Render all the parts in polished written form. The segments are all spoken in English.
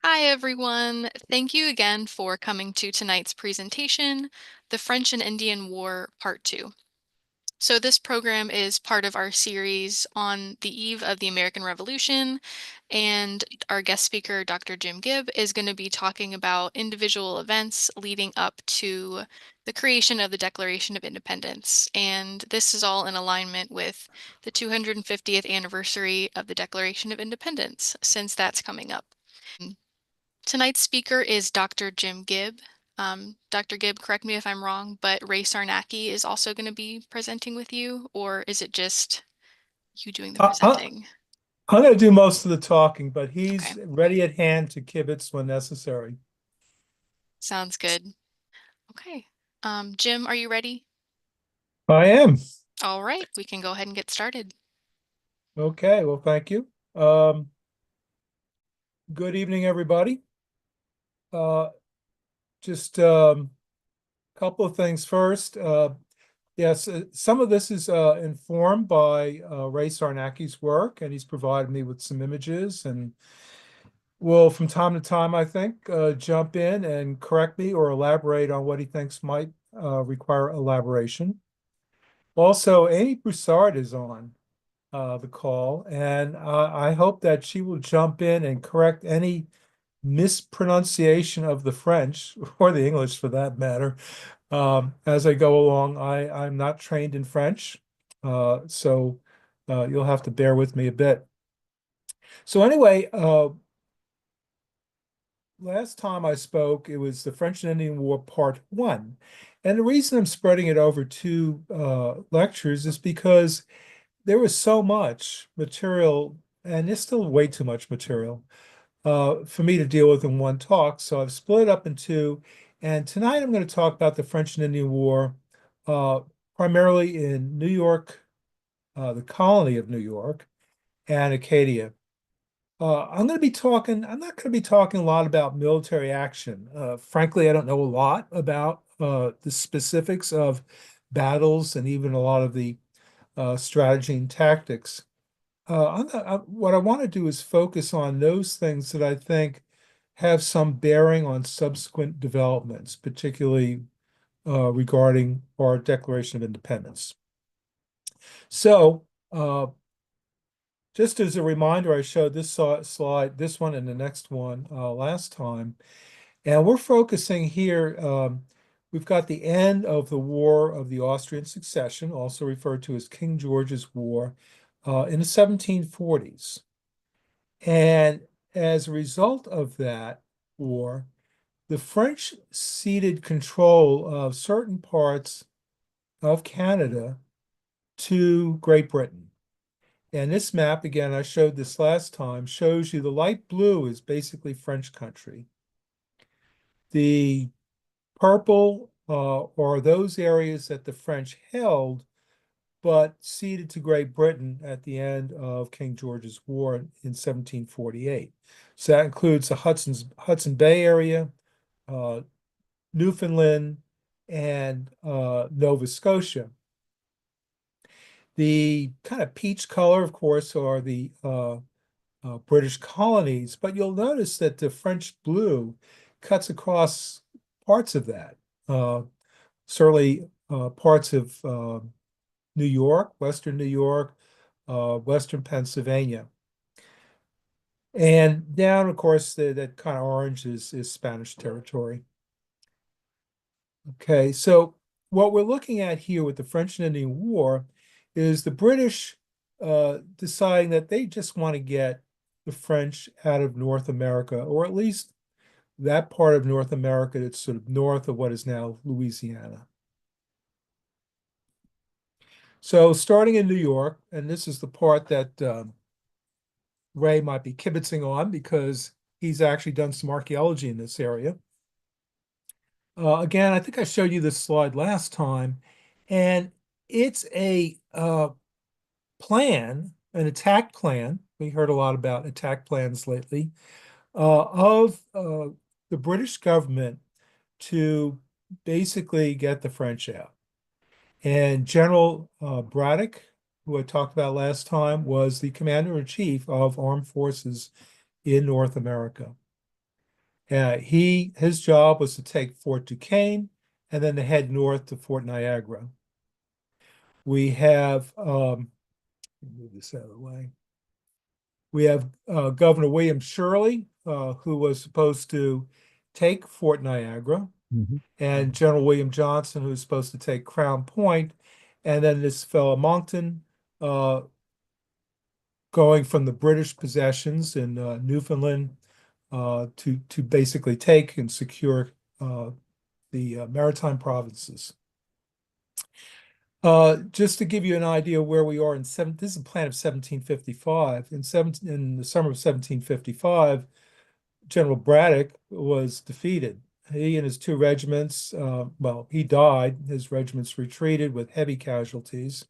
Hi, everyone. Thank you again for coming to tonight's presentation, The French and Indian War, Part 2. So this program is part of our series on the eve of the American Revolution, and our guest speaker, Dr. Jim Gibb, is going to be talking about individual events leading up to the creation of the Declaration of Independence. And this is all in alignment with the 250th anniversary of the Declaration of Independence, since that's coming up. Tonight's speaker is Dr. Jim Gibb. Dr. Gibb, correct me if I'm wrong, but Ray Sarnacki is also going to be presenting with you, or is it just you doing the I, I, presenting? I'm going to do most of the talking, but Okay, he's ready at hand to kibitz when necessary. sounds good. Okay. Jim, are you ready? I am. All right, we can go ahead and get started. Okay, well, thank you. Um, Good evening, everybody. Uh, just a couple of things first. Yes, some of this is informed by Ray Sarnacki's work, and he's provided me with some images and will, from time to time, I think, jump in and correct me or elaborate on what he thinks might require elaboration. Also, Amy Broussard is on the call, and I hope that she will jump in and correct any mispronunciation of the French or the English for that matter. As I go along, I'm not trained in French, so you'll have to bear with me a bit. So anyway, last time I spoke, it was the French and Indian War Part One. And the reason I'm spreading it over two lectures is because there was so much material, and there's still way too much material for me to deal with in one talk. So I've split it up in two. And tonight I'm going to talk about the French and Indian War, uh, primarily in New York, the colony of New York, and Acadia. I'm not going to be talking a lot about military action. Frankly, I don't know a lot about the specifics of battles and even a lot of the strategy and tactics. What I want to do is focus on those things that I think have some bearing on subsequent developments, particularly regarding our Declaration of Independence. So, just as a reminder, I showed this slide, this one and the next one last time, and we're focusing here. We've got the end of the War of the Austrian Succession, also referred to as King George's War, in the 1740s. And as a result of that war, the French ceded control of certain parts of Canada to Great Britain. And this map, again, I showed this last time, shows you the light blue is basically French country. The purple are those areas that the French held but ceded to Great Britain at the end of King George's War in 1748. So that includes the Hudson Bay area, uh, Newfoundland, and Nova Scotia. The kind of peach color, of course, are the British colonies, but you'll notice that the French blue cuts across parts of that. Uh, Certainly parts of New York, Western New York, Western Pennsylvania. And down, of course, that kind of orange is Spanish territory. Okay, so what we're looking at here with the French and Indian War is the British deciding that they just want to get the French out of North America, or at least that part of North America that's sort of north of what is now Louisiana. So starting in New York, and this is the part that Ray might be kibitzing on because he's actually done some archaeology in this area. Again, I think I showed you this slide last time, and it's a plan, an attack plan. We heard a lot about attack plans lately of the British government to basically get the French out. And General Braddock, who I talked about last time, was the commander-in-chief of armed forces in North America. His job was to take Fort Duquesne and then to head north to Fort Niagara. We have, move this out of the way. We have Governor William Shirley, who was supposed to take Fort Niagara, Mhm. and General William Johnson, who was supposed to take Crown Point, and then this fellow Monckton, uh, going from the British possessions in Newfoundland to basically take and secure the maritime provinces. Just to give you an idea where we are this is a plan of 1755. In the summer of 1755, General Braddock was defeated. He and his two regiments, well, he died. His regiments retreated with heavy casualties.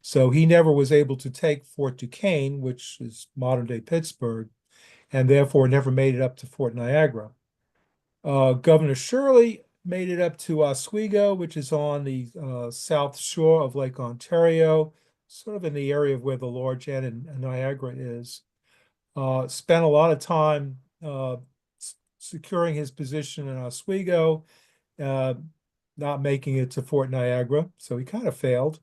So he never was able to take Fort Duquesne, which is modern day Pittsburgh, and therefore never made it up to Fort Niagara. Governor Shirley made it up to Oswego, which is on the south shore of Lake Ontario, sort of in the area of where the Large N in Niagara is. Spent a lot of time securing his position in Oswego, uh, not making it to Fort Niagara, so he kind of failed.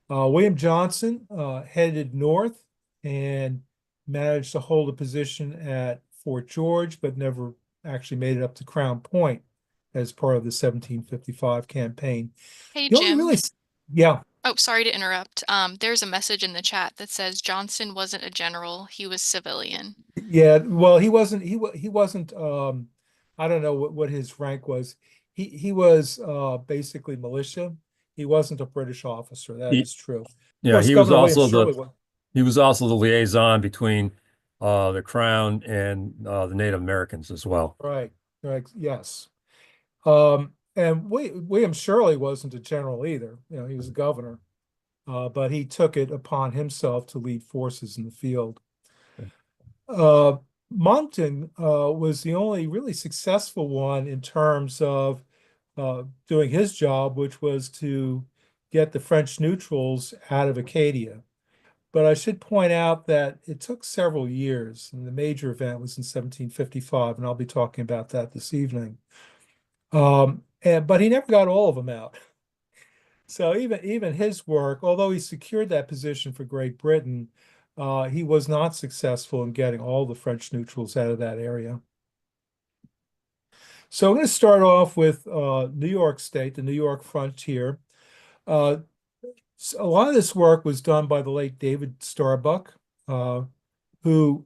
William Johnson headed north and managed to hold a position at Fort George, but never actually made it up to Crown Point as part of the 1755 campaign. Hey, The only Jim. really, yeah, Oh, sorry to interrupt. There's a message in the chat that says Johnson wasn't a general, he was civilian. yeah. Well, he wasn't. I don't know what his rank was. He was basically militia. He wasn't a British officer. That He, is true. Of yeah, course, Governor William Shirley was. he was also the liaison between the Crown and the Native Americans as well. Right, right, yes. And William Shirley wasn't a general either. You know, he was a governor, but he took it upon himself to lead forces in the field. Uh, Monckton was the only really successful one in terms of doing his job, which was to get the French neutrals out of Acadia. But I should point out that it took several years, and the major event was in 1755, and I'll be talking about that this evening. But he never got all of them out. So even his work, although he secured that position for Great Britain, he was not successful in getting all the French neutrals out of that area. So I'm going to start off with New York State, the New York frontier. Uh, a lot of this work was done by the late David Starbuck, who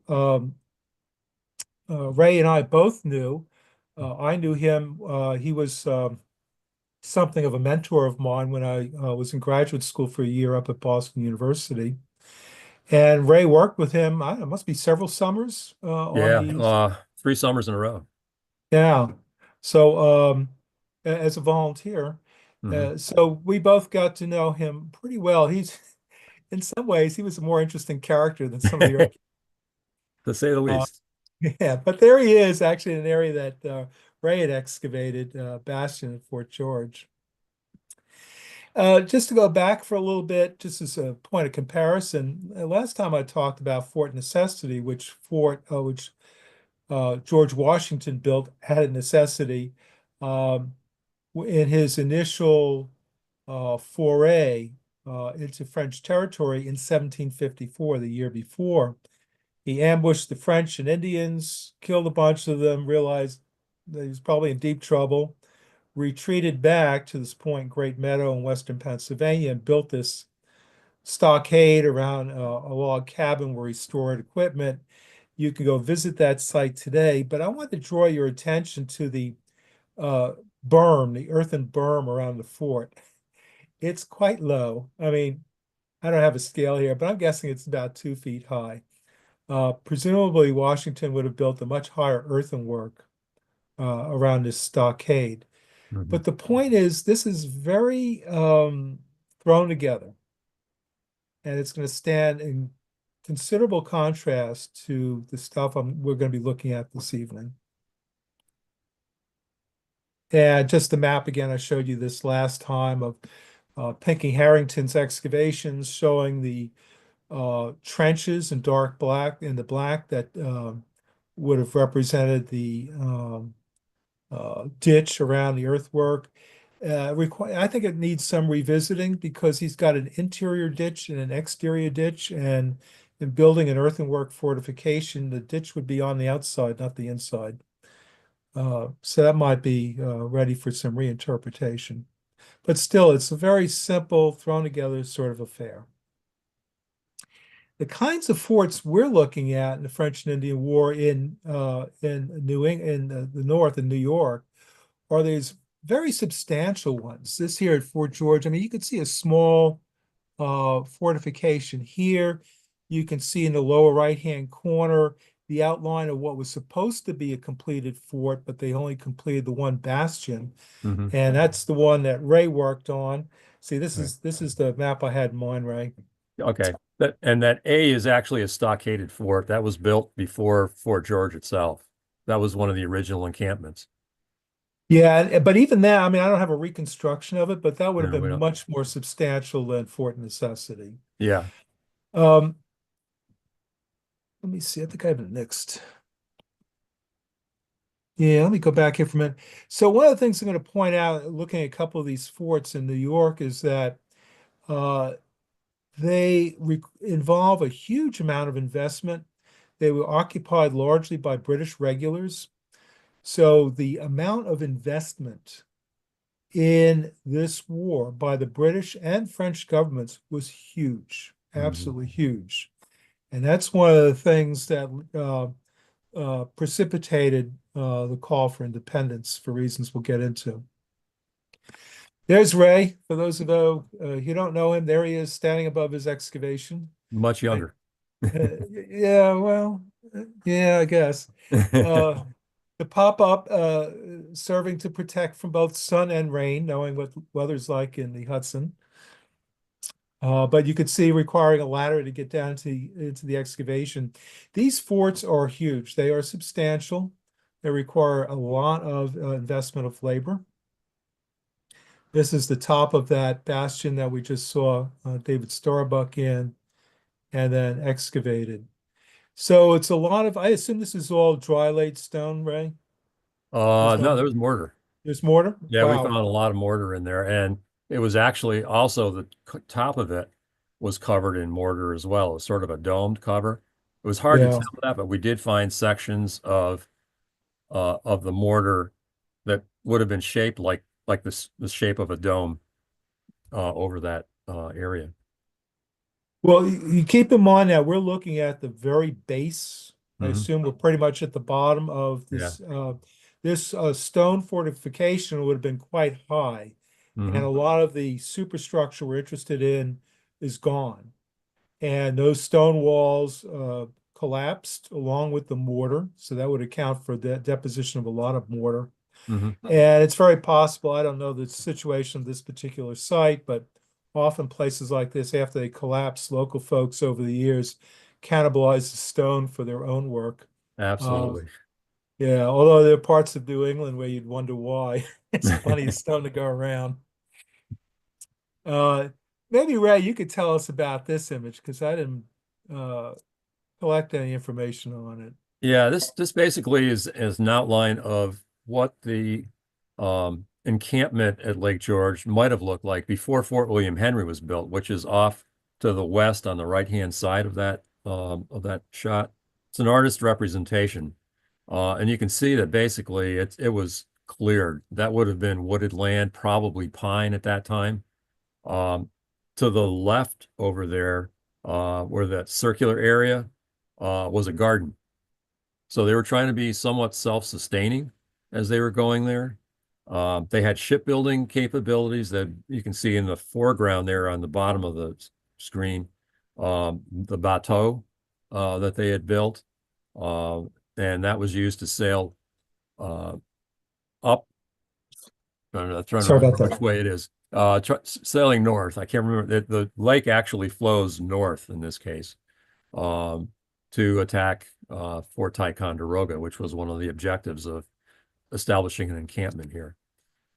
Ray and I both knew. I knew him. He was something of a mentor of mine when I was in graduate school for a year up at Boston University. And Ray worked with him, I don't know, it must be several summers on Yeah, these. 3 summers in a row. Yeah. So as a volunteer. Hmm. So we both got to know him pretty well. He's in some ways he was a more interesting character than some of the other. To say the Uh, least. yeah, but there he is, actually in an area that Ray had excavated, Bastion at Fort George. Just to go back for a little bit, just as a point of comparison, last time I talked about Fort Necessity, which George Washington built out of necessity um, in his initial foray into French territory in 1754, the year before. He ambushed the French and Indians, killed a bunch of them, realized that he was probably in deep trouble, retreated back to this point, Great Meadow in western Pennsylvania, and built this stockade around a log cabin where he stored equipment. You can go visit that site today, but I want to draw your attention to the uh, the earthen berm around the fort. It's quite low. I mean, I don't have a scale here, but I'm guessing it's about 2 feet high. Presumably, Washington would have built a much higher earthenwork around this stockade. Mhm. But the point is, this is very thrown together, and it's going to stand in considerable contrast to the stuff we're going to be looking at this evening. And just the map again, I showed you this last time of Pinky Harrington's excavations showing the trenches in dark black, in the black that would have represented the ditch around the earthwork. I think it needs some revisiting because he's got an interior ditch and an exterior ditch, and in building an earthenwork fortification, the ditch would be on the outside, not the inside. So that might be ready for some reinterpretation. But still, it's a very simple, thrown together sort of affair. The kinds of forts we're looking at in the French and Indian War in New England, in the North in New York, are these very substantial ones. This here at Fort George, I mean, you can see a small fortification here. You can see in the lower right-hand corner the outline of what was supposed to be a completed fort, but they only completed the one bastion, Hmm. and that's the one that Ray worked on. See, this Right. is this is the map I had in mind, Ray. Okay. That A is actually a stockaded fort that was built before Fort George itself. That was one of the original encampments. Yeah, but even that, I mean, I don't have a reconstruction of it, but that would have No, we been don't. much more substantial than Fort Necessity. Yeah. Um, let me see. I think I have it next. Yeah, let me go back here for a minute. So one of the things I'm going to point out, looking at a couple of these forts in New York, is that uh, they involve a huge amount of investment. They were occupied largely by British regulars. So the amount of investment in this war by the British and French governments was huge, Mhm. absolutely huge. And that's one of the things that precipitated the call for independence for reasons we'll get into. There's Ray. For those of you who don't know him, there he is standing above his excavation. Much Right? younger. Yeah, well, yeah, I guess. Uh, the pop-up serving to protect from both sun and rain, knowing what weather's like in the Hudson. But you could see requiring a ladder to get down into the excavation. These forts are huge. They are substantial. They require a lot of investment of labor. This is the top of that bastion that we just saw David Starbuck in and then excavated. So it's a lot of, I assume this is all dry laid stone, Ray? There's No, no, there was mortar. there's mortar? Yeah, we Wow. found a lot of mortar in there, and it was actually also the top of it was covered in mortar as well. It was sort of a domed cover. It was hard to Yeah. tell that, but we did find sections of the mortar that would have been shaped like the shape of a dome over that area. Well, you keep in mind that we're looking at the very base. I Hmm. assume we're pretty much at the bottom of Yeah. this stone fortification would have been quite high, and Hmm. a lot of the superstructure we're interested in is gone. And those stone walls collapsed along with the mortar, so that would account for the deposition of a lot of mortar. Hmm. And it's very possible, I don't know the situation of this particular site, but often places like this, after they collapse, local folks over the years cannibalize the stone for their own work. Um, Absolutely. yeah, although there are parts of New England where you'd wonder why. There's plenty of stone to go around. Uh, Maybe Ray, you could tell us about this image because I didn't uh, collect any information on it. Yeah, this basically is an outline of what the encampment at Lake George might have looked like before Fort William Henry was built, which is off to the west on the right-hand side of that shot. It's an artist representation, and you can see that basically it was cleared. That would have been wooded land, probably pine at that time. Um, to the left over there, where that circular area was a garden. So they were trying to be somewhat self-sustaining as they were going there. They had shipbuilding capabilities that you can see in the foreground there on the bottom of the screen, the bateau that they had built, uh, and that was used to sail uh, up. I'm trying to Sorry about remember which that. way it is. Sailing north. I can't remember. The lake actually flows north in this case, um, to attack Fort Ticonderoga, which was one of the objectives of establishing an encampment here.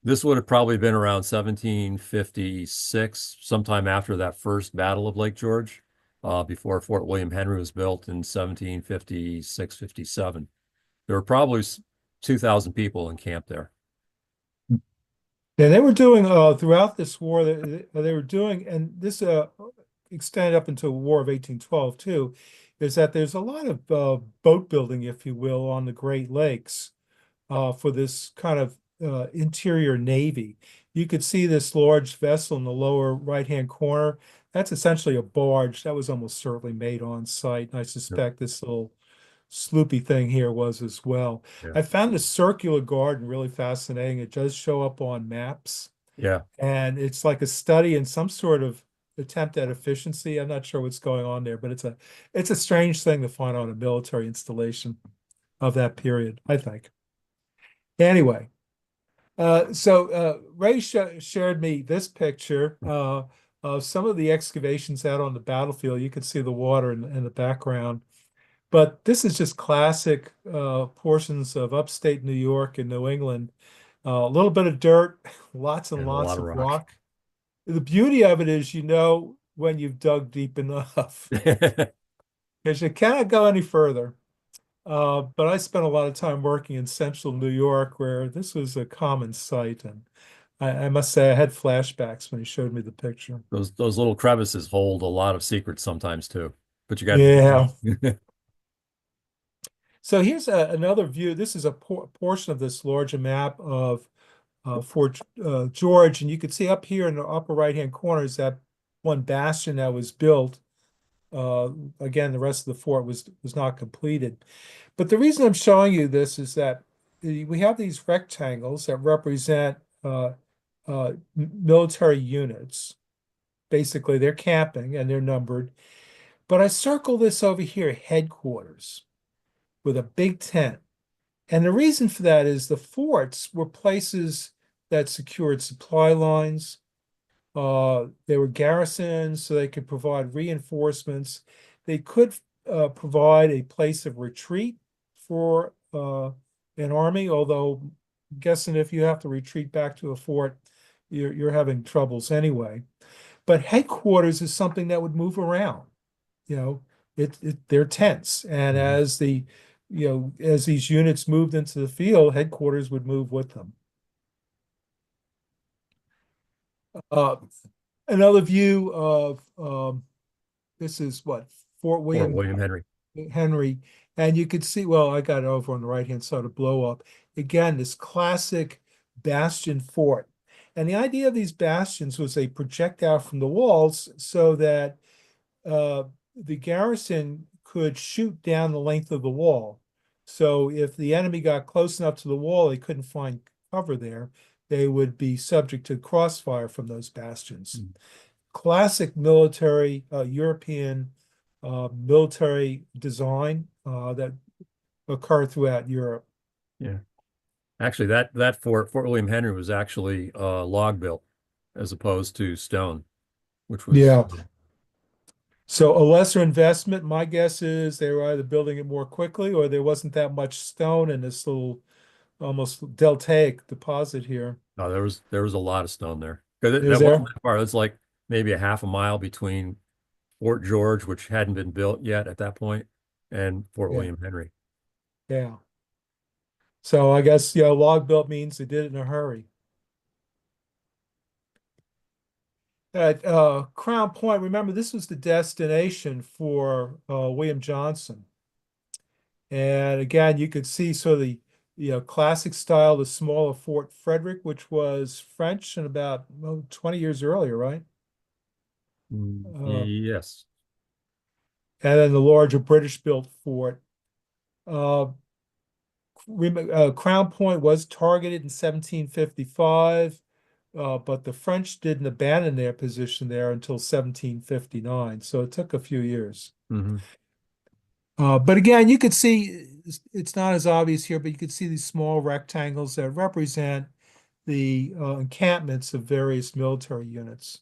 This would have probably been around 1756, sometime after that first Battle of Lake George, before Fort William Henry was built in 1756, 57. There were probably 2,000 people encamped there. Yeah, they were doing throughout this war. They were doing, and this extended up into the War of 1812 too. Is that there's a lot of boat building, if you will, on the Great Lakes for this kind of interior navy. You could see this large vessel in the lower right-hand corner. That's essentially a barge. That was almost certainly made on site, and I Yep. suspect this little sloopy thing here was as well. Yeah. I found the circular garden really fascinating. It does show up on maps, Yeah. and it's like a study in some sort of attempt at efficiency. I'm not sure what's going on there, but it's a strange thing to find on a military installation of that period, I think. Anyway, Ray shared me this picture of some of the excavations out on the battlefield. You can see the water in the background. But this is just classic portions of upstate New York and New England. A little bit of dirt, lots and And a lots lot of of rock. rock. The beauty of it is, you know, when you've dug deep enough, because you cannot go any further. But I spent a lot of time working in central New York where this was a common sight. And I must say, I had flashbacks when he showed me the picture. Those little crevices hold a lot of secrets sometimes too. But you got Yeah. So here's another view. This is a portion of this larger map of Fort George, and you can see up here in the upper right-hand corner is that one bastion that was built. Uh, Again, the rest of the fort was not completed. But the reason I'm showing you this is that we have these rectangles that represent military units. Basically, they're camping and they're numbered. But I circle this over here, headquarters, with a big tent. And the reason for that is the forts were places that secured supply lines. They were garrisons, so they could provide reinforcements. They could provide a place of retreat for an army, although I'm guessing if you have to retreat back to a fort, you're having troubles anyway. But headquarters is something that would move around. You know, they're tents, and Mhm. as as these units moved into the field, headquarters would move with them. Uh, Another view of this is what Fort Fort William William Henry. Henry, and you could see. Well, I got it over on the right-hand side of blow up again. This classic bastion fort, and the idea of these bastions was they project out from the walls so that uh, the garrison could shoot down the length of the wall. So if the enemy got close enough to the wall, they couldn't find cover there, they would be subject to crossfire from those bastions. Mm. Classic military, European military design that occurred throughout Europe. Yeah. Actually, that Fort William Henry was actually log built as opposed to stone, which was Yeah. So a lesser investment, my guess is they were either building it more quickly or there wasn't that much stone in this little almost deltaic deposit here. no, there was a lot of stone there. 'Cause Is that wasn't there? that far. It's like maybe a half a mile between Fort George, which hadn't been built yet at that point, and Fort Yeah, William Henry. yeah. So I guess, yeah, log built means they did it in a hurry. At Crown Point, remember this was the destination for William Johnson. And again, you could see sort of the classic style, the smaller Fort Frederick, which was French and about 20 years earlier, right? Uh, Yes. and then the larger British built fort. Uh, Crown Point was targeted in 1755, but the French didn't abandon their position there until 1759, so it took a few years. Hmm. But again, you could see it's not as obvious here, but you could see these small rectangles that represent the encampments of various military units.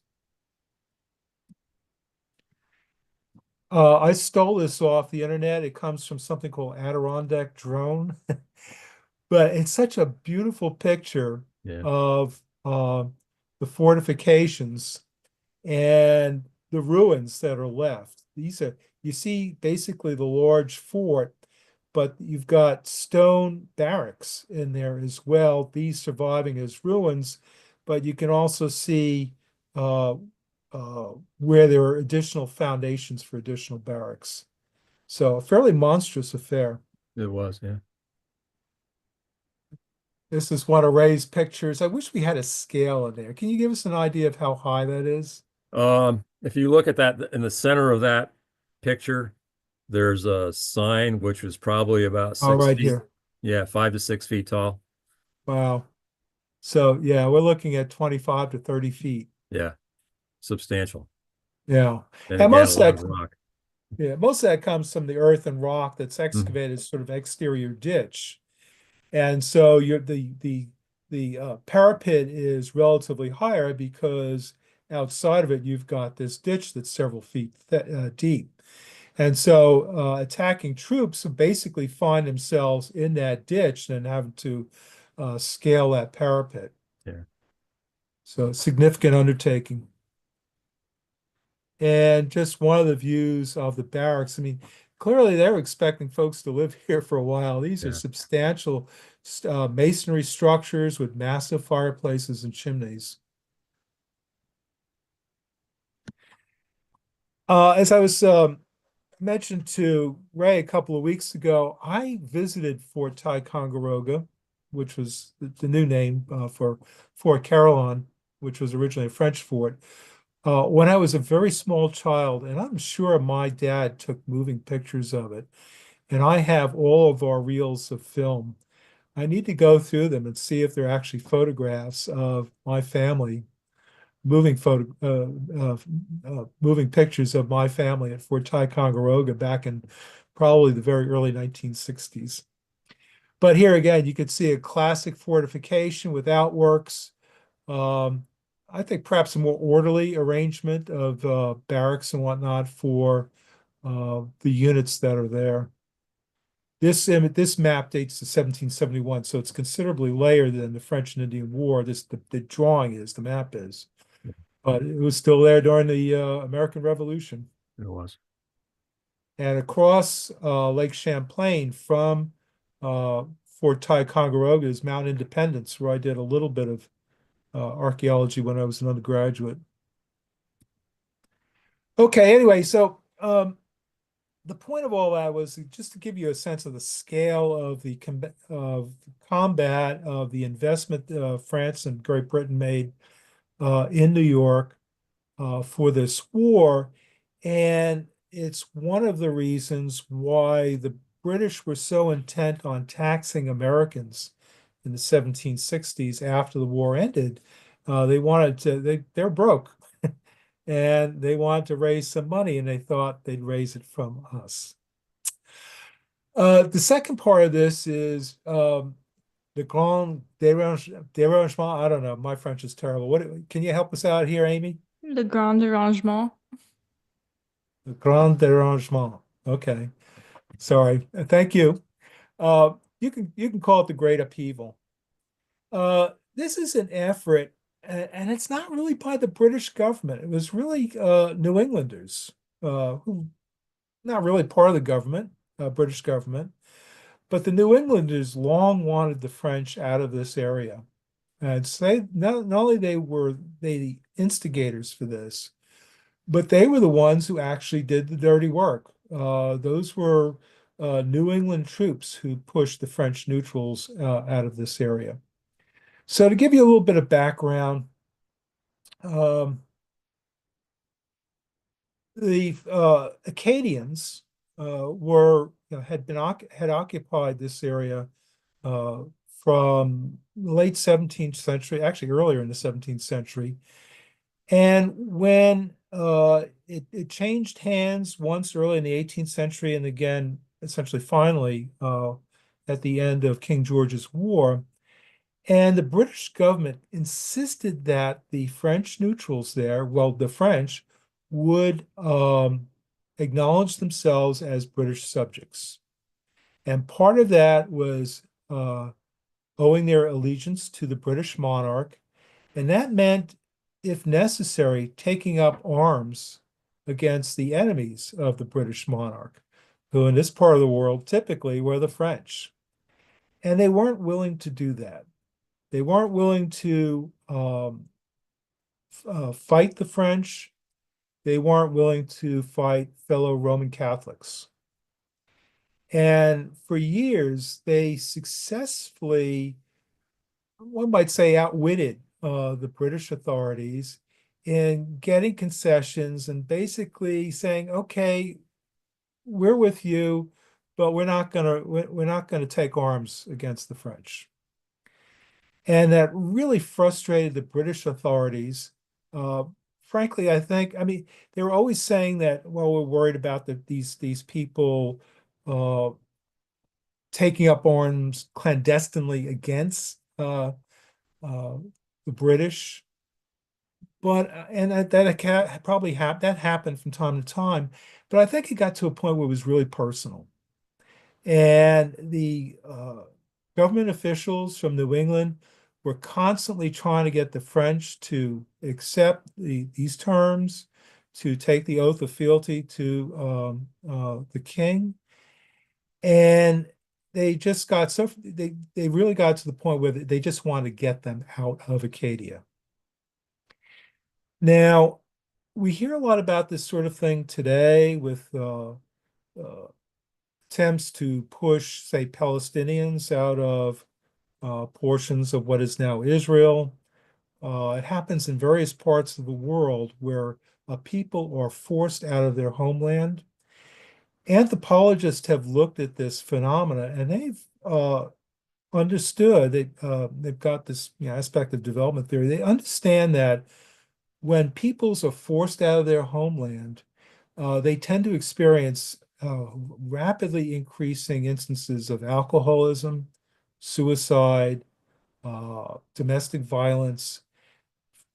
I stole this off the internet. It comes from something called Adirondack Drone. But it's such a beautiful picture Yeah. of the fortifications and the ruins that are left. You see basically the large fort, but you've got stone barracks in there as well, these surviving as ruins, but you can also see uh, where there are additional foundations for additional barracks. So a fairly monstrous affair. It was, yeah. This is one of Ray's pictures. I wish we had a scale in there. Can you give us an idea of how high that is? If you look at that in the center of that picture, there's a sign which was probably about All six right feet. here. Yeah, 5 to 6 feet tall. Wow. So yeah, we're looking at 25 to 30 feet. Yeah, substantial. Yeah. And And again, a most lot of of that, rock. yeah, most of that comes from the earth and rock that's Mhm. excavated sort of exterior ditch. And so you're the parapet is relatively higher because outside of it you've got this ditch that's several feet deep. And so attacking troops basically find themselves in that ditch and having to scale that parapet. Yeah, So significant undertaking. And just one of the views of the barracks. I mean, clearly they were expecting folks to live here for a while. These are yeah, substantial masonry structures with massive fireplaces and chimneys. As I was mentioned to Ray a couple of weeks ago, I visited Fort Ticonderoga, which was the new name for Fort Carillon, which was originally a French fort, when I was a very small child, and I'm sure my dad took moving pictures of it. And I have all of our reels of film. I need to go through them and see if they're actually photographs of my family, moving pictures of my family at Fort Ticonderoga back in probably the very early 1960s. But here again, you could see a classic fortification with outworks. Um, I think perhaps a more orderly arrangement of barracks and whatnot for the units that are there. This map dates to 1771, so it's considerably later than the French and Indian War. The drawing is, the map is, but it was still there during the American Revolution. it was. And across Lake Champlain from Fort Ticonderoga is Mount Independence, where I did a little bit of archaeology when I was an undergraduate. Okay, anyway, so the point of all that was just to give you a sense of the scale of the combat of the investment France and Great Britain made in New York for this war. And it's one of the reasons why the British were so intent on taxing Americans in the 1760s after the war ended. They wanted to, they're broke and they wanted to raise some money and they thought they'd raise it from us. The second part of this is the grand dérangement. I don't know. My French is terrible. What can you help us out here, Amy? Le grand arrangement. The grand dérangement. Okay. Sorry. Thank you. You can call it the Great Upheaval. This is an effort, and it's not really by the British government. It was really New Englanders who not really part of the government, British government, but the New Englanders long wanted the French out of this area. And so not only were they the instigators for this, but they were the ones who actually did the dirty work. Those were New England troops who pushed the French neutrals out of this area. So to give you a little bit of background, um, the Acadians had occupied this area uh, from the late 17th century, actually earlier in the 17th century. And when it changed hands once early in the 18th century, and again, essentially finally at the end of King George's War, and the British government insisted that the French neutrals there, well, the French, would acknowledge themselves as British subjects. And part of that was owing their allegiance to the British monarch. And that meant, if necessary, taking up arms against the enemies of the British monarch, who in this part of the world typically were the French. And they weren't willing to do that. They weren't willing to fight the French. They weren't willing to fight fellow Roman Catholics. And for years, they successfully, one might say, outwitted the British authorities in getting concessions and basically saying, okay, we're with you, but we're not gonna take arms against the French. And that really frustrated the British authorities. Uh, Frankly, I mean, they were always saying that, well, we're worried about these people uh, taking up arms clandestinely against uh, the British. But and probably that happened from time to time. But I think it got to a point where it was really personal. And the government officials from New England were constantly trying to get the French to accept these terms, to take the oath of fealty to the king. And they really got to the point where they just wanted to get them out of Acadia. Now, we hear a lot about this sort of thing today with attempts to push, say, Palestinians out of portions of what is now Israel. It happens in various parts of the world where people are forced out of their homeland. Anthropologists have looked at this phenomena and they've understood that they've got this aspect of development theory. They understand that when peoples are forced out of their homeland, they tend to experience rapidly increasing instances of alcoholism, suicide, domestic violence,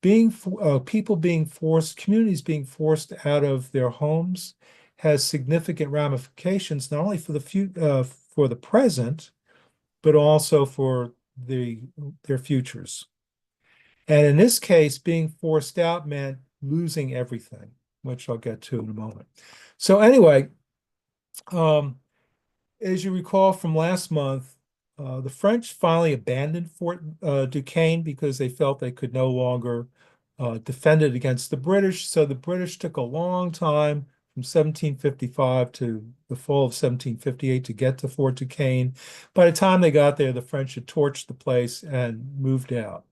people being forced, communities being forced out of their homes has significant ramifications, not only for the present, but also for their futures. And in this case, being forced out meant losing everything, which I'll get to in a moment. So anyway, as you recall from last month, the French finally abandoned Fort Duquesne because they felt they could no longer defend it against the British. So the British took a long time from 1755 to the fall of 1758 to get to Fort Duquesne. By the time they got there, the French had torched the place and moved out.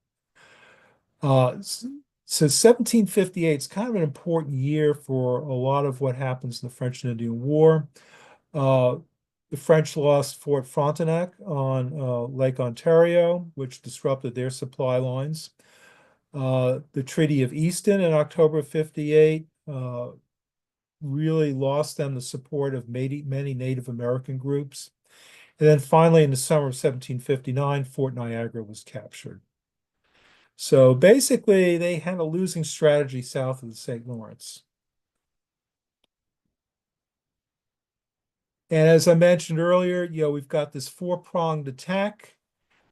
So 1758 is kind of an important year for a lot of what happens in the French and Indian War. The French lost Fort Frontenac on Lake Ontario, which disrupted their supply lines. The Treaty of Easton in October of 58 really lost them the support of many Native American groups. And then finally, in the summer of 1759, Fort Niagara was captured. So basically, they had a losing strategy south of the St. Lawrence. And as I mentioned earlier, we've got this four-pronged attack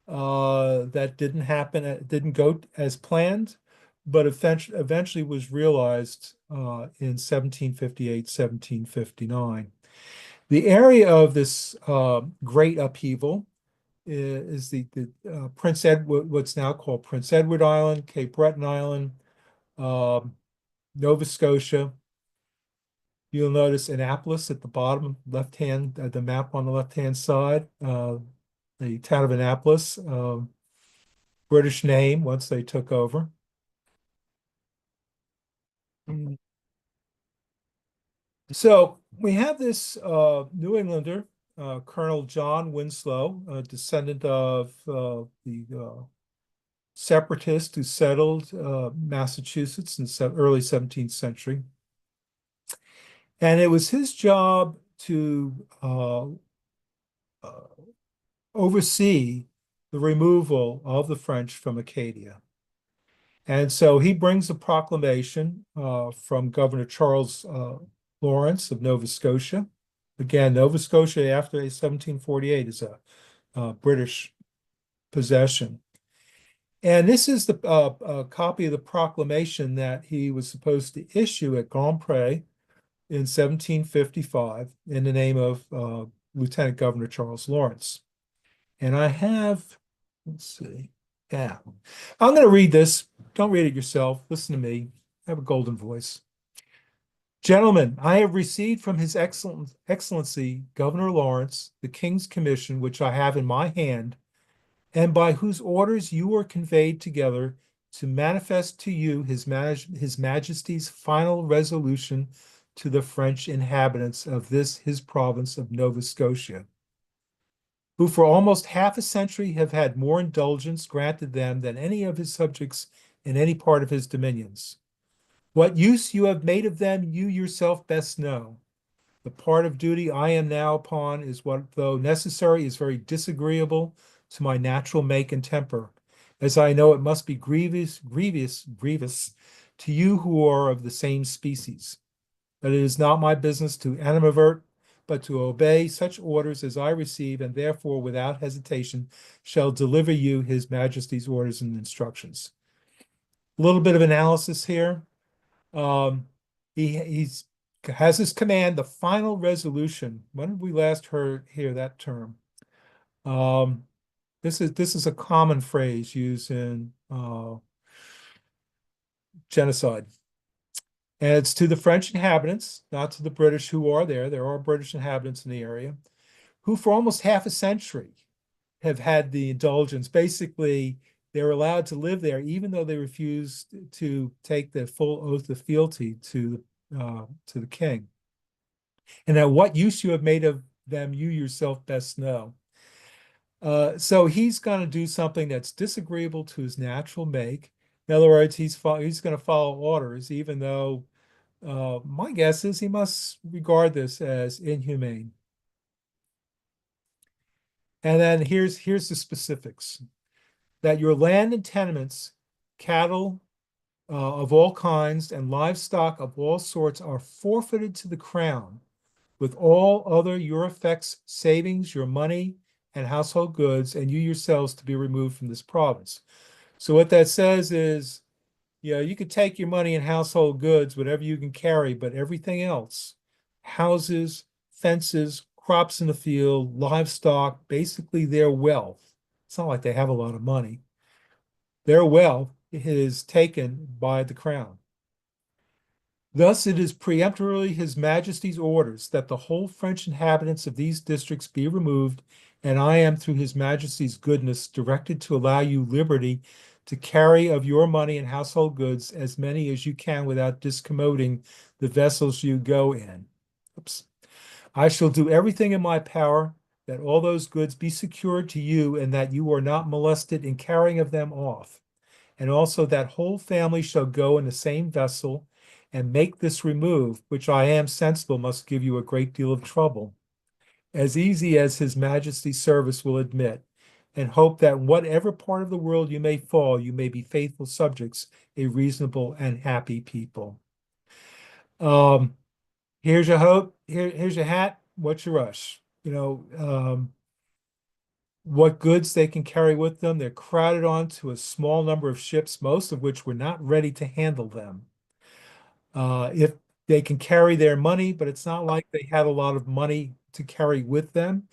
that didn't happen, it didn't go as planned, but eventually was realized in 1758, 1759. The area of this great upheaval is the Prince Edward, what's now called Prince Edward Island, Cape Breton Island, Nova Scotia. You'll notice Annapolis at the bottom left-hand, the map on the left-hand side, the town of Annapolis, British name once they took over. So we have this New Englander, Colonel John Winslow, a descendant of the separatists who settled Massachusetts in the early 17th century. And it was his job to oversee the removal of the French from Acadia. And so he brings a proclamation from Governor Charles Lawrence of Nova Scotia. Again, Nova Scotia after 1748 is a British possession. And this is the copy of the proclamation that he was supposed to issue at Grand Pre in 1755 in the name of Lieutenant Governor Charles Lawrence. And I have, let's see, yeah, I'm going to read this. Don't read it yourself. Listen to me. I have a golden voice. Gentlemen, I have received from His Excellency Governor Lawrence the King's commission which I have in my hand, and by whose orders you are conveyed together to manifest to you His Majesty's final resolution to the French inhabitants of this his province of Nova Scotia, who for almost half a century have had more indulgence granted them than any of his subjects in any part of his dominions. What use you have made of them, you yourself best know. The part of duty I am now upon is what, though necessary, is very disagreeable to my natural make and temper, as I know it must be grievous to you who are of the same species. But it is not my business to animadvert, but to obey such orders as I receive, and therefore, without hesitation, shall deliver you His Majesty's orders and instructions. A little bit of analysis here. He has his command, the final resolution. When did we last hear that term? This is a common phrase used in genocide. And it's to the French inhabitants, not to the British who are there. There are British inhabitants in the area, who for almost half a century have had the indulgence. Basically, they're allowed to live there, even though they refused to take the full oath of fealty to the king. And now what use you have made of them, you yourself best know. So he's going to do something that's disagreeable to his natural make. In other words, he's going to follow orders, even though my guess is he must regard this as inhumane. And then here's the specifics. That your land and tenements, cattle of all kinds, and livestock of all sorts are forfeited to the crown, with all other your effects, savings, your money, and household goods, and you yourselves to be removed from this province. So what that says is, you could take your money and household goods, whatever you can carry, but everything else, houses, fences, crops in the field, livestock, basically their wealth. It's not like they have a lot of money. Their wealth is taken by the crown. Thus, it is peremptorily His Majesty's orders that the whole French inhabitants of these districts be removed, and I am, through His Majesty's goodness, directed to allow you liberty to carry of your money and household goods as many as you can without discommoding the vessels you go in. Oops. I shall do everything in my power that all those goods be secured to you and that you are not molested in carrying of them off. And also that whole family shall go in the same vessel and make this remove, which I am sensible must give you a great deal of trouble, as easy as His Majesty's service will admit, and hope that whatever part of the world you may fall, you may be faithful subjects, a reasonable and happy people. Here's your hope. Here's your hat. What's your rush? What goods they can carry with them. They're crowded onto a small number of ships, most of which were not ready to handle them. If they can carry their money, but it's not like they had a lot of money to carry with them.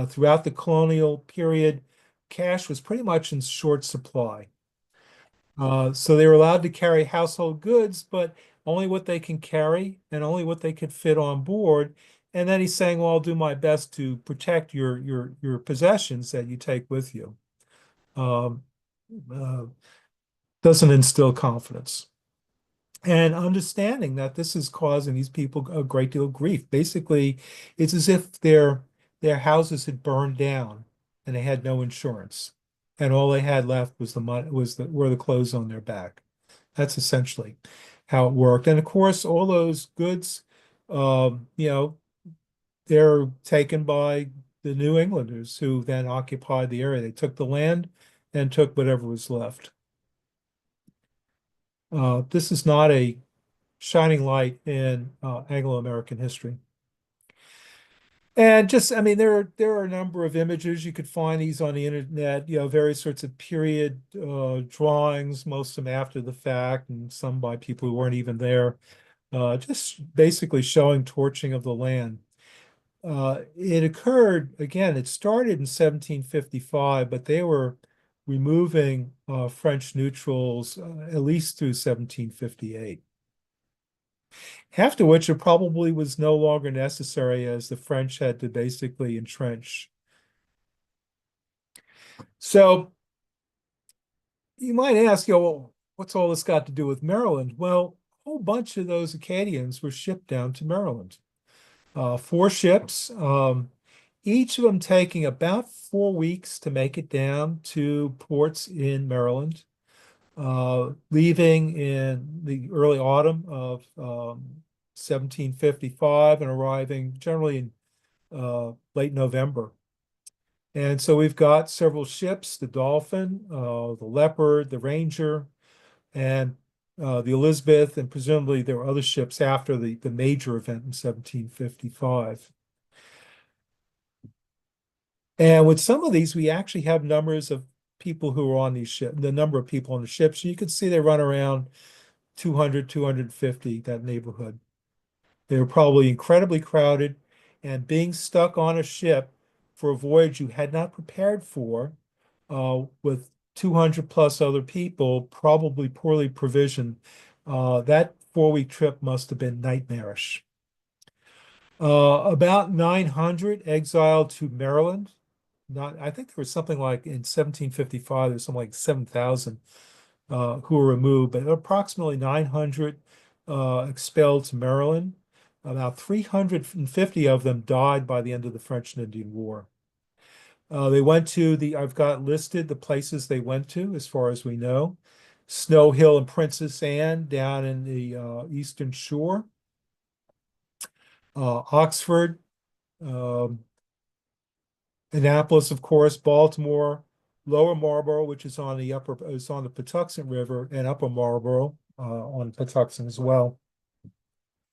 Throughout the colonial period, cash was pretty much in short supply. So they were allowed to carry household goods, but only what they can carry and only what they could fit on board. And then he's saying, well, I'll do my best to protect your possessions that you take with you. Um, uh, doesn't instill confidence. And understanding that this is causing these people a great deal of grief. Basically, it's as if their houses had burned down and they had no insurance. And all they had left was the money, were the clothes on their back. That's essentially how it worked. And of course, all those goods, you know, they're taken by the New Englanders who then occupied the area. They took the land and took whatever was left. This is not a shining light in Anglo-American history. And just, I mean, there are a number of images. You could find these on the internet, various sorts of period drawings, most of them after the fact, and some by people who weren't even there. just basically showing torching of the land. It occurred, again, it started in 1755, but they were removing French neutrals at least through 1758. After which it probably was no longer necessary as the French had to basically entrench. So you might ask, well, what's all this got to do with Maryland? Well, a whole bunch of those Acadians were shipped down to Maryland. 4 ships, each of them taking about 4 weeks to make it down to ports in Maryland, leaving in the early autumn of 1755 and arriving generally in late November. And so we've got several ships, the Dolphin, the Leopard, the Ranger, and the Elizabeth, and presumably there were other ships after the major event in 1755. And with some of these, we actually have numbers of people who are on these ships, the number of people on the ships. You can see they run around 200, 250, that neighborhood. They were probably incredibly crowded, and being stuck on a ship for a voyage you had not prepared for, with 200 plus other people, probably poorly provisioned, that 4 week trip must have been nightmarish. About 900 exiled to Maryland. I think there was something like in 1755, there's something like 7,000 who were removed, but approximately 900 expelled to Maryland. About 350 of them died by the end of the French and Indian War. They went to I've got listed the places they went to as far as we know. Snow Hill and Princess Anne down in the Eastern Shore. Oxford, Annapolis, of course, Baltimore, Lower Marlboro, which is on the Patuxent River, and Upper Marlboro on Patuxent as well.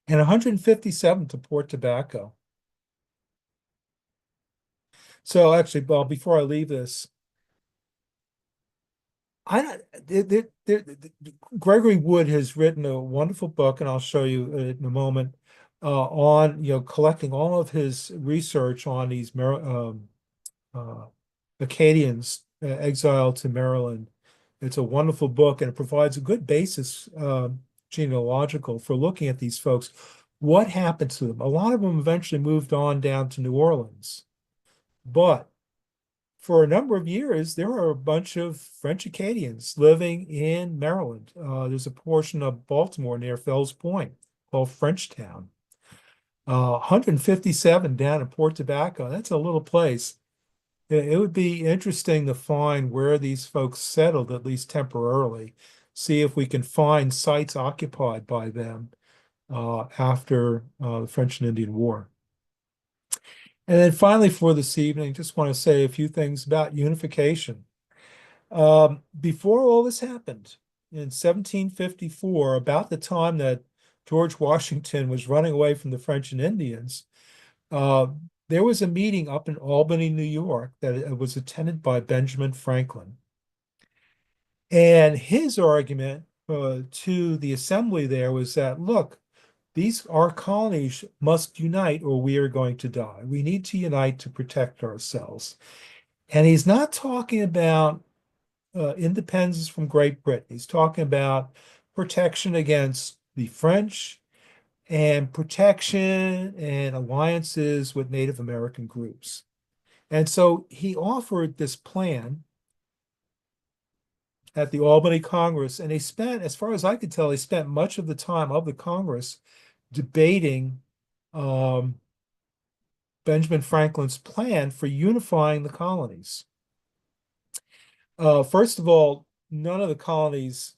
And 157 to Port Tobacco. So actually, Bob, before I leave this, Gregory Wood has written a wonderful book, and I'll show you it in a moment, on collecting all of his research on these Acadians exiled to Maryland. It's a wonderful book, and it provides a good basis genealogical for looking at these folks. What happened to them? A lot of them eventually moved on down to New Orleans, but for a number of years, there are a bunch of French Acadians living in Maryland. There's a portion of Baltimore near Fells Point called Frenchtown. 157 down in Port Tobacco. That's a little place. It would be interesting to find where these folks settled, at least temporarily. See if we can find sites occupied by them after the French and Indian War. And then finally for this evening, just want to say a few things about unification. Before all this happened, in 1754, about the time that George Washington was running away from the French and Indians, there was a meeting up in Albany, New York, that was attended by Benjamin Franklin. And his argument to the assembly there was that, look, our colonies must unite or we are going to die. We need to unite to protect ourselves. And he's not talking about independence from Great Britain. He's talking about protection against the French and protection and alliances with Native American groups. And so he offered this plan at the Albany Congress, and as far as I could tell, he spent much of the time of the Congress debating Benjamin Franklin's plan for unifying the colonies. First of all, none of the colonies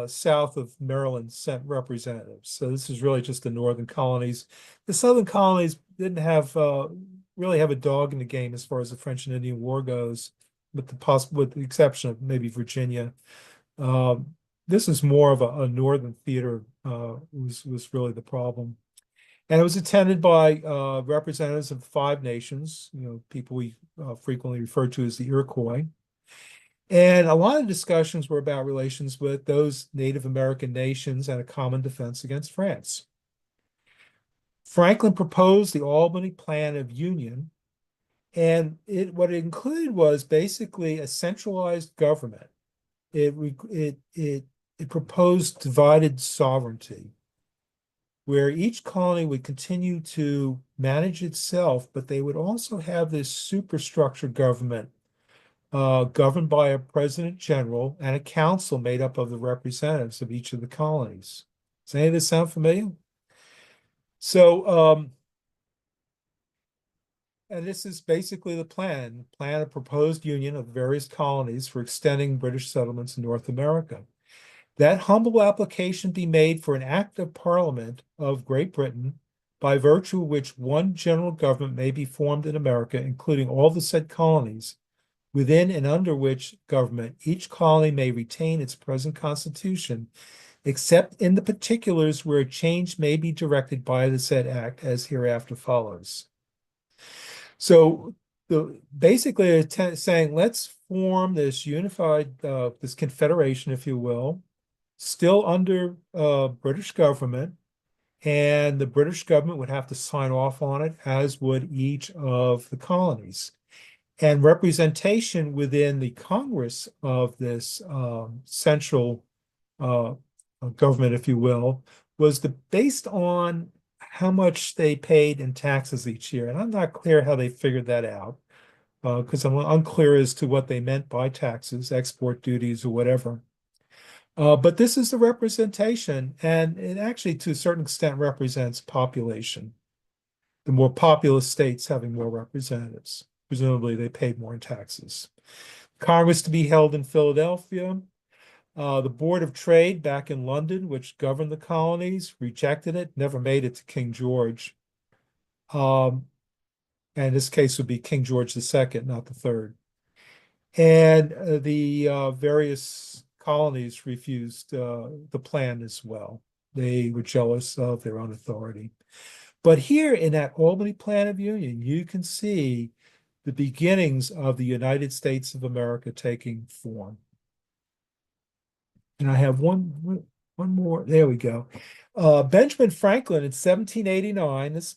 south of Maryland sent representatives. So this is really just the northern colonies. The southern colonies didn't really have a dog in the game as far as the French and Indian War goes, with the exception of maybe Virginia. This is more of a northern theater was really the problem. And it was attended by representatives of 5 nations, people we frequently refer to as the Iroquois. And a lot of discussions were about relations with those Native American nations and a common defense against France. Franklin proposed the Albany Plan of Union, and what it included was basically a centralized government. It proposed divided sovereignty, where each colony would continue to manage itself, but they would also have this superstructure government governed by a president general and a council made up of the representatives of each of the colonies. Does any of this sound familiar? So, and this is basically the plan of proposed union of various colonies for extending British settlements in North America. That humble application be made for an act of parliament of Great Britain, by virtue of which one general government may be formed in America, including all the said colonies, within and under which government each colony may retain its present constitution, except in the particulars where a change may be directed by the said act, as hereafter follows. So basically saying, let's form this unified, this confederation, if you will, still under British government, and the British government would have to sign off on it, as would each of the colonies. And representation within the Congress of this central government, if you will, was based on how much they paid in taxes each year. And I'm not clear how they figured that out, because I'm unclear as to what they meant by taxes, export duties, or whatever. But this is the representation, and it actually, to a certain extent, represents population. The more populous states having more representatives. Presumably, they paid more in taxes. Congress to be held in Philadelphia. The Board of Trade back in London, which governed the colonies, rejected it, never made it to King George. And this case would be King George II, not the third. And the various colonies refused the plan as well. They were jealous of their own authority. But here in that Albany Plan of Union, you can see the beginnings of the United States of America taking form. And I have one more. There we go. Benjamin Franklin in 1789, this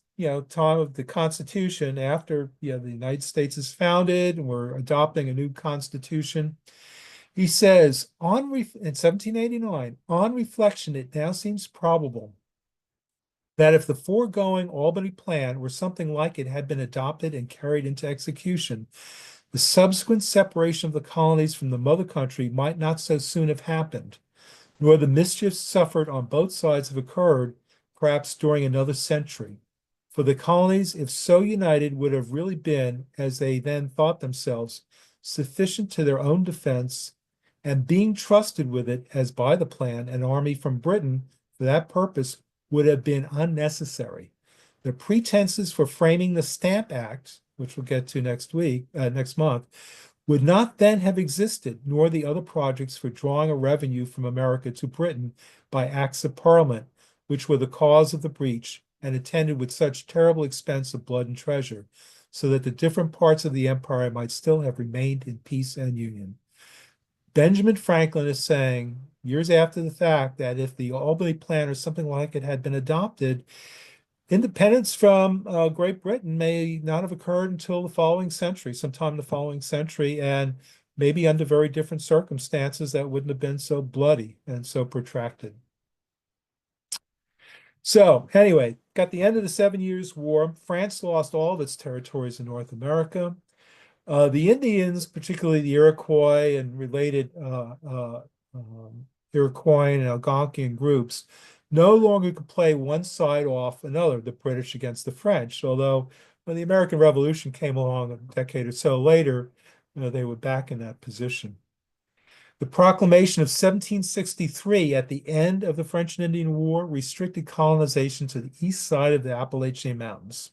time of the Constitution, after the United States is founded and we're adopting a new Constitution. He says, in 1789, on reflection, it now seems probable that if the foregoing Albany Plan or something like it had been adopted and carried into execution, the subsequent separation of the colonies from the mother country might not so soon have happened, nor the mischiefs suffered on both sides have occurred, perhaps during another century. For the colonies, if so united, would have really been, as they then thought themselves, sufficient to their own defense, and being trusted with it, as by the plan, an army from Britain for that purpose would have been unnecessary. The pretenses for framing the Stamp Act, which we'll get to next month, would not then have existed, nor the other projects for drawing a revenue from America to Britain by acts of Parliament, which were the cause of the breach and attended with such terrible expense of blood and treasure, so that the different parts of the empire might still have remained in peace and union. Benjamin Franklin is saying, years after the fact, that if the Albany Plan or something like it had been adopted, independence from Great Britain may not have occurred until the following century, sometime in the following century, and maybe under very different circumstances that wouldn't have been so bloody and so protracted. So anyway, got the end of the 7 Years' War. France lost all of its territories in North America. The Indians, particularly the Iroquois and related Iroquois and Algonquian groups, no longer could play one side off another, the British against the French, although when the American Revolution came along a decade or so later, they were back in that position. The proclamation of 1763 at the end of the French and Indian War restricted colonization to the east side of the Appalachian Mountains.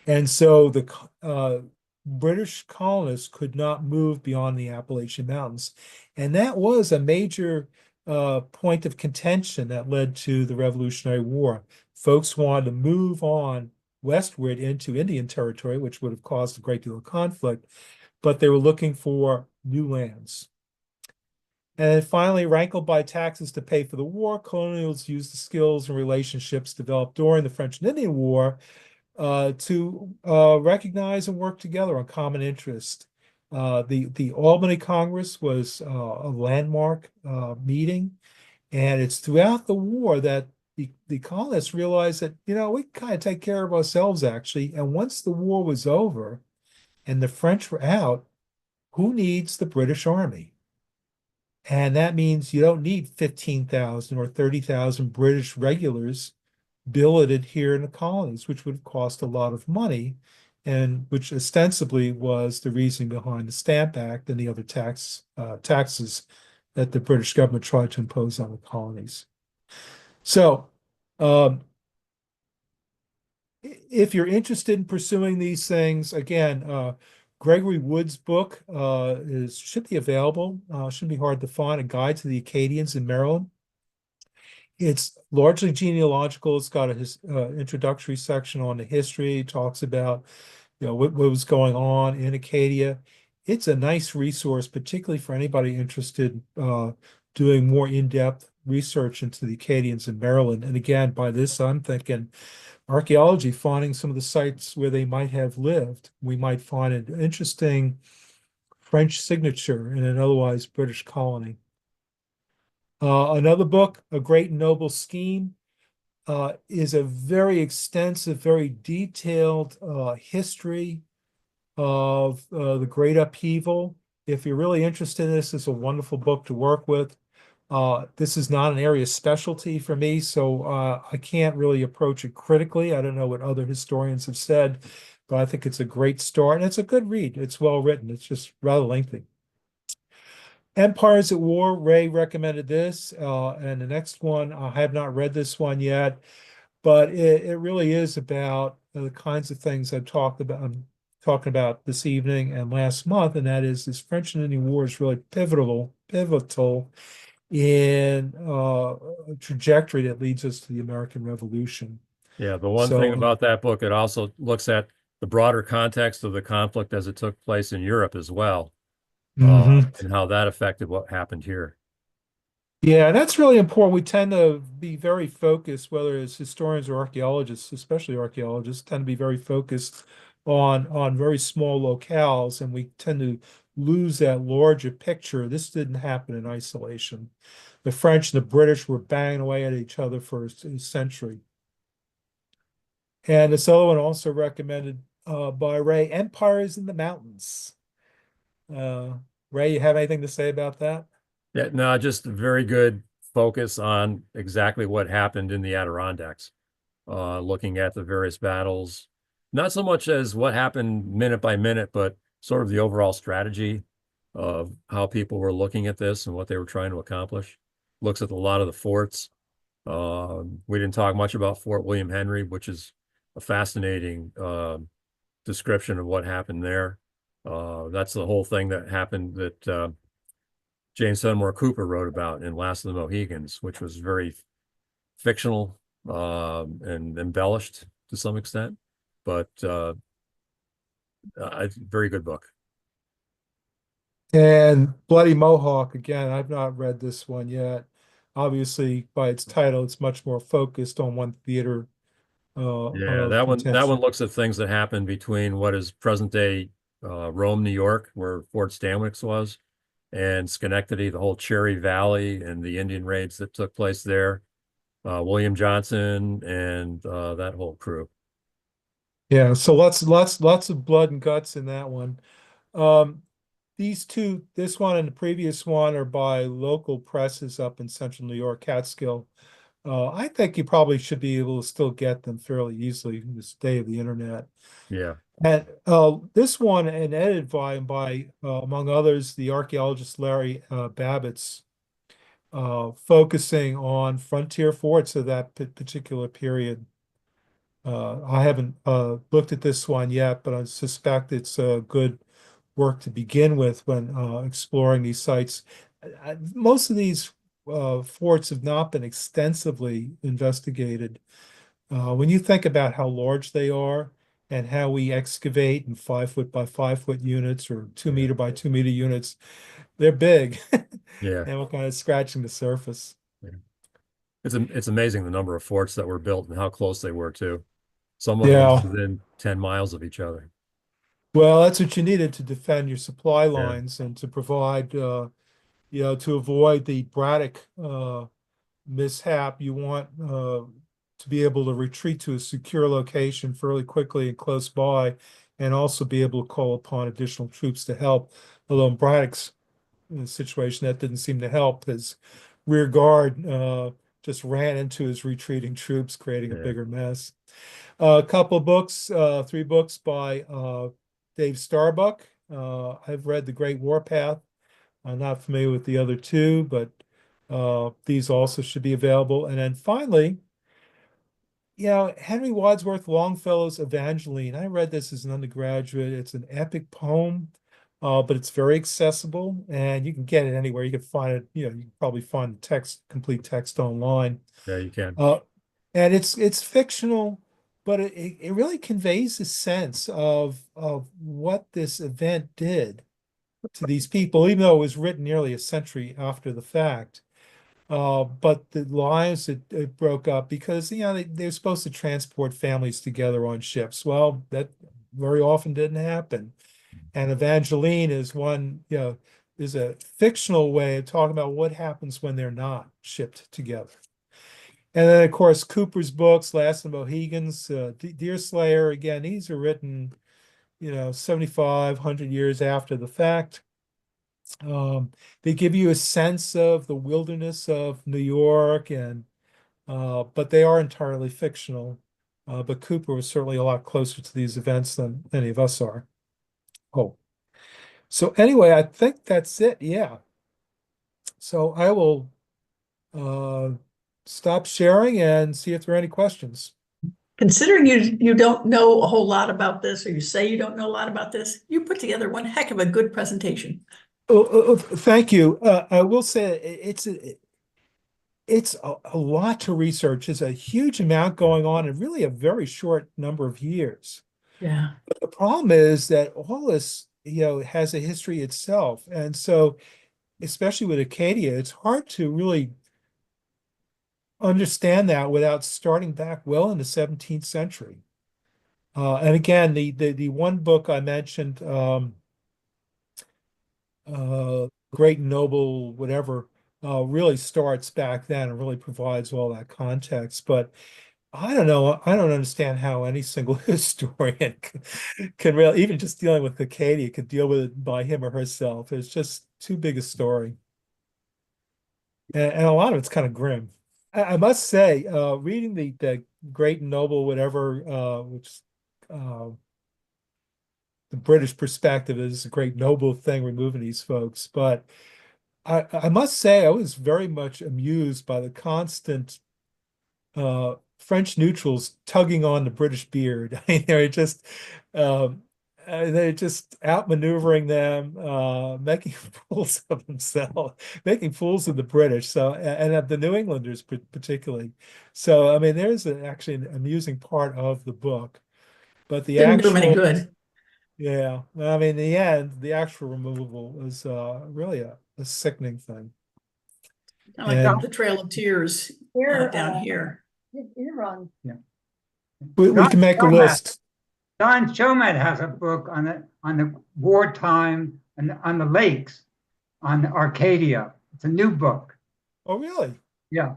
And so the British colonists could not move beyond the Appalachian Mountains. And that was a major point of contention that led to the Revolutionary War. Folks wanted to move on westward into Indian territory, which would have caused a great deal of conflict. but they were looking for new lands. And then finally, rankled by taxes to pay for the war, colonials used the skills and relationships developed during the French and Indian War to recognize and work together on common interest. The Albany Congress was a landmark meeting, and it's throughout the war that the colonists realized that, we kind of take care of ourselves, actually. And once the war was over and the French were out, who needs the British Army? And that means you don't need 15,000 or 30,000 British regulars billeted here in the colonies, which would have cost a lot of money, and which ostensibly was the reason behind the Stamp Act and the other taxes that the British government tried to impose on the colonies. So, if you're interested in pursuing these things, again, Gregory Wood's book should be available. Shouldn't be hard to find. A Guide to the Acadians in Maryland. It's largely genealogical. It's got a introductory section on the history. It talks about, what was going on in Acadia. It's a nice resource, particularly for anybody interested doing more in-depth research into the Acadians in Maryland. And again, by this, I'm thinking archaeology, finding some of the sites where they might have lived. We might find an interesting French signature in an otherwise British colony. Another book, A Great and Noble Scheme, is a very extensive, very detailed history of the Great Upheaval. If you're really interested in this, it's a wonderful book to work with. This is not an area of specialty for me, so I can't really approach it critically. I don't know what other historians have said, but I think it's a great start, and it's a good read. It's well written. It's just rather lengthy. Empires at War, Ray recommended this, and the next one, I have not read this one yet, but it really is about the kinds of things I'm talking about this evening and last month, and that is this French and Indian War is really pivotal in a trajectory that leads us to the American Revolution. Yeah, the one thing So, about that book, it also looks at the broader context of the conflict as it took place in Europe as well, mhm. and how that affected what happened here. Yeah, that's really important. We tend to be very focused, whether it's historians or archaeologists, especially archaeologists, tend to be very focused on very small locales, and we tend to lose that larger picture. This didn't happen in isolation. The French and the British were banging away at each other for a century. And this other one also recommended by Ray, Empires in the Mountains. Uh, Ray, you have anything to say about that? Yeah, no, just a very good focus on exactly what happened in the Adirondacks, looking at the various battles, not so much as what happened minute by minute, but sort of the overall strategy of how people were looking at this and what they were trying to accomplish. Looks at a lot of the forts. We didn't talk much about Fort William Henry, which is a fascinating description of what happened there. That's the whole thing that happened that James Fenimore Cooper wrote about in Last of the Mohegans, which was very fictional and embellished to some extent, but a very good book. And Bloody Mohawk, again, I've not read this one yet. Obviously, by its title, it's much more focused on one theater Yeah, of that one contention. looks at things that happened between what is present day Rome, New York, where Fort Stanwix was, and Schenectady, the whole Cherry Valley and the Indian raids that took place there. William Johnson and that whole crew. Yeah, so lots of blood and guts in that one. Um, these two, this one and the previous one, are by local presses up in central New York, Catskill. I think you probably should be able to still get them fairly easily in this day of the internet. Yeah. And this one, an edited volume by, among others, the archaeologist Larry Babbitt's, focusing on frontier forts of that particular period. I haven't looked at this one yet, but I suspect it's a good work to begin with when exploring these sites. Most of these forts have not been extensively investigated. When you think about how large they are and how we excavate in 5 foot by 5 foot units or 2 meter by 2 meter units. They're big. Yeah. And we're kind of scratching the surface. Yeah. It's amazing the number of forts that were built and how close they were too. Some of them Yeah. within 10 miles of each other. Well, that's what you needed to defend your supply Yeah. lines and to provide, to avoid the Braddock mishap. You want to be able to retreat to a secure location fairly quickly and close by, and also be able to call upon additional troops to help. Although in Braddock's situation, that didn't seem to help. His rear guard just ran into his retreating troops, creating a Yeah. bigger mess. A couple books, 3 books by Dave Starbuck. I've read The Great Warpath. I'm not familiar with the other two, but these also should be available. And then finally, Henry Wadsworth Longfellow's Evangeline. I read this as an undergraduate. It's an epic poem, but it's very accessible, and you can get it anywhere. You can find it, you can probably find the text, complete text online. Yeah, you can. Uh, and it's fictional, but it really conveys a sense of what this event did to these people, even though it was written nearly a century after the fact. But the lives it broke up because they're supposed to transport families together on ships. Well, that very often didn't happen. And Evangeline is is a fictional way of talking about what happens when they're not shipped together. And then, of course, Cooper's books, Last of the Mohegans, Deerslayer, again, these are written, 75, 100 years after the fact. They give you a sense of the wilderness of New York, but they are entirely fictional. But Cooper was certainly a lot closer to these events than any of us are. Oh, so anyway, I think that's it. Yeah. So I will stop sharing and see if there are any questions. Considering you don't know a whole lot about this, or you say you don't know a lot about this, you put together one heck of a good presentation. Thank you. I will say it's a lot to research. It's a huge amount going on in really a very short number of years. Yeah. But the problem is that all this, has a history itself. And so, especially with Acadia, it's hard to really understand that without starting back well in the 17th century. And again, the one book I mentioned, Great and Noble, whatever, really starts back then and really provides all that context. But I don't know. I don't understand how any single historian can really, even just dealing with Acadia, could deal with it by him or herself. It's just too big a story. And a lot of it's kind of grim. I must say, reading the Great and Noble, whatever, which the British perspective is a great noble thing, removing these folks. But I must say, I was very much amused by the constant French neutrals tugging on the British beard. I mean, they're just outmaneuvering them, making fools of themselves, making fools of the British. So, and of the New Englanders particularly. So, I mean, there's actually an amusing part of the book, but the Didn't do him any actual, good. yeah, I mean, in the end, the actual removal was really a sickening thing. Kind of like And the Trail of Tears Here, down here. you're wrong. we can make a list. Don Chomet has a book on the wartime and on the lakes on Arcadia. It's a new book. Oh, really? Yeah,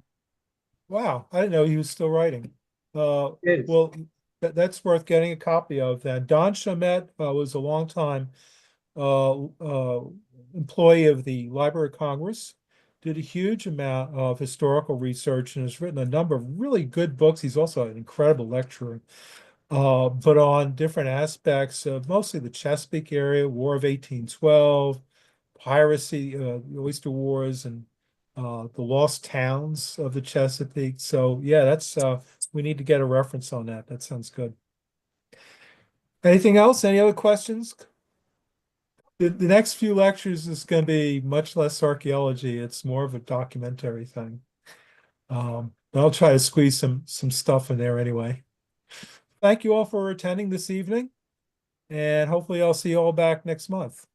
Wow, I didn't know he was still writing. it is. Well, that's worth getting a copy of then. Don Chomet was a long time employee of the Library of Congress, did a huge amount of historical research and has written a number of really good books. He's also an incredible lecturer, but on different aspects of mostly the Chesapeake area, War of 1812, piracy, the Oyster Wars, and the lost towns of the Chesapeake. So yeah, that's we need to get a reference on that. That sounds good. Anything else? Any other questions? The next few lectures is going to be much less archaeology. It's more of a documentary thing. But I'll try to squeeze some stuff in there anyway. thank you all for attending this evening. And hopefully I'll see you all back next month.